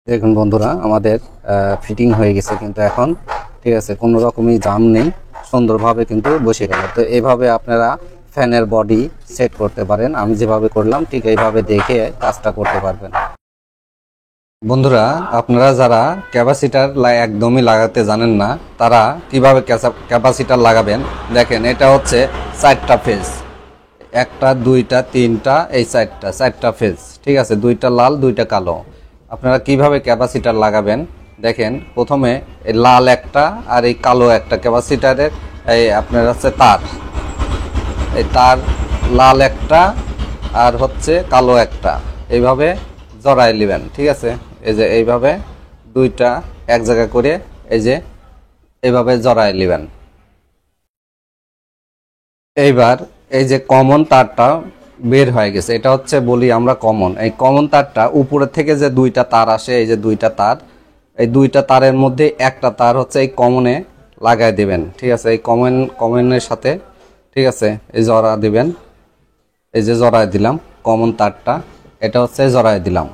দেখুন বন্ধুরা, আমাদের ফিটিং হয়ে গেছে কিন্তু এখন ঠিক আছে, কোনো রকমই জাম নেই, সুন্দরভাবে কিন্তু বসে গেল। তো এইভাবে আপনারা ফ্যানের বডি সেট করতে পারেন। আমি যেভাবে করলাম ঠিক এইভাবে দেখে কাজটা করতে পারবেন। বন্ধুরা, আপনারা যারা ক্যাপাসিটার একদমই লাগাতে জানেন না, তারা কিভাবে ক্যাপাসিটার লাগাবেন দেখেন। এটা হচ্ছে 4টা ফেজ, 1টা 2টা 3টা, এই 4টা ফেজ, ঠিক আছে, 2টা লাল 2টা কালো। আপনারা কিভাবে ক্যাপাসিটার লাগাবেন দেখেন। প্রথমে এই লাল একটা আর এই কালো একটা ক্যাপাসিটারের এই আপনার হচ্ছে তার, এই তার লাল একটা আর হচ্ছে কালো একটা, এইভাবে জড়াই নেবেন, ঠিক আছে। এই যে এইভাবে দুইটা এক জায়গা করে এই যে এইভাবে জড়াই নেবেন। এইবার এই যে কমন তারটা বের হয়ে গেছে, এটা হচ্ছে বলি আমরা কমন। এই কমন তারটা উপরের থেকে যে 2টা তার আসে, এই যে 2টা তার, এই 2টা তারের মধ্যে একটা তার হচ্ছে এই কমনে লাগাই দিবেন, ঠিক আছে। এই কমনের সাথে ঠিক আছে এই জড়া দিবেন। এই যে জড়াই দিলাম কমন তারটা, এটা হচ্ছে জড়াই দিলাম।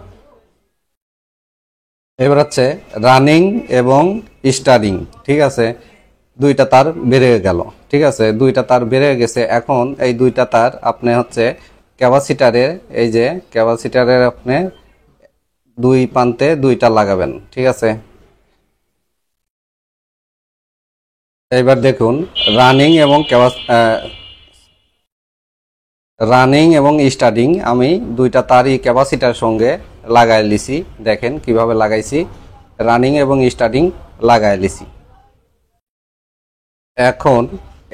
এবার হচ্ছে রানিং এবং স্টারিং, ঠিক আছে। 2টা তার বেড়ে গেল, ঠিক আছে, 2টা তার বেড়ে গেছে। এখন এই 2টা তার আপনি হচ্ছে ক্যাপাসিটারের, এই যে ক্যাপাসিটারের আপনি 2 প্রান্তে 2টা লাগাবেন, ঠিক আছে। এবার দেখুন রানিং এবং স্টার্টিং আমি 2টা তারই ক্যাপাসিটার সঙ্গে লাগাই লিছি। দেখেন কিভাবে লাগাইছি, রানিং এবং স্টার্টিং লাগাই লিছি। এখন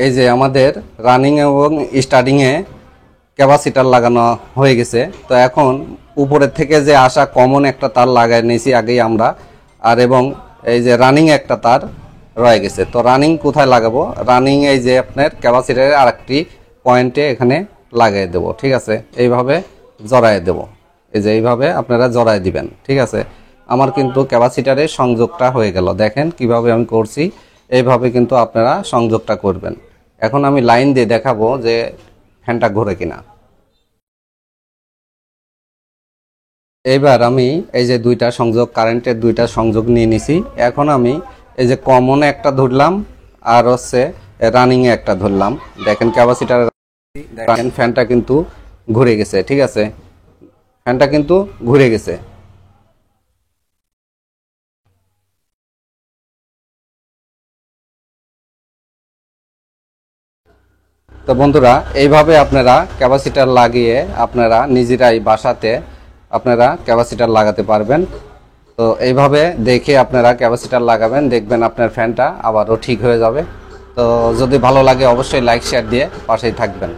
এই যে আমাদের রানিং এবং স্টার্টিংয়ে ক্যাপাসিটার লাগানো হয়ে গেছে। তো এখন উপরের থেকে যে আসা কমন একটা তার লাগাই নিয়েছি আগেই আমরা, আর এবং এই যে রানিং একটা তার রয়ে গেছে। তো রানিং কোথায় লাগাবো, রানিং এই যে আপনার ক্যাপাসিটারের আরেকটি পয়েন্টে এখানে লাগিয়ে দেবো, ঠিক আছে। এইভাবে জড়াই দেব, এই যে এইভাবে আপনারা জড়াই দিবেন, ঠিক আছে। আমার কিন্তু ক্যাপাসিটারের সংযোগটা হয়ে গেল। দেখেন কিভাবে আমি করছি, এইভাবে কিন্তু আপনারা সংযোগটা করবেন। এখন আমি লাইন দিয়ে দেখাবো যে ফ্যানটা ঘোরে কিনা। এইবার আমি এই যে 2টা সংযোগ, কারেন্টের 2টা সংযোগ নিয়ে নিছি। এখন আমি এই যে কমনে একটা ধরলাম আর হচ্ছে রানিং এ একটা ধরলাম। দেখেন ক্যাপাসিটার, দেখেন ফ্যানটা কিন্তু ঘুরে গেছে, ঠিক আছে, ফ্যানটা কিন্তু ঘুরে গেছে। তো বন্ধুরা, এইভাবে আপনারা ক্যাপাসিটার লাগিয়ে আপনারা নিজেরাই বাসাতে আপনারা ক্যাপাসিটার লাগাতে পারবেন। তো এইভাবে দেখে আপনারা ক্যাপাসিটার লাগাবেন, দেখবেন আপনার ফ্যানটা আবারও ঠিক হয়ে যাবে। তো যদি ভালো লাগে অবশ্যই লাইক শেয়ার দিয়ে পাশেই থাকবেন।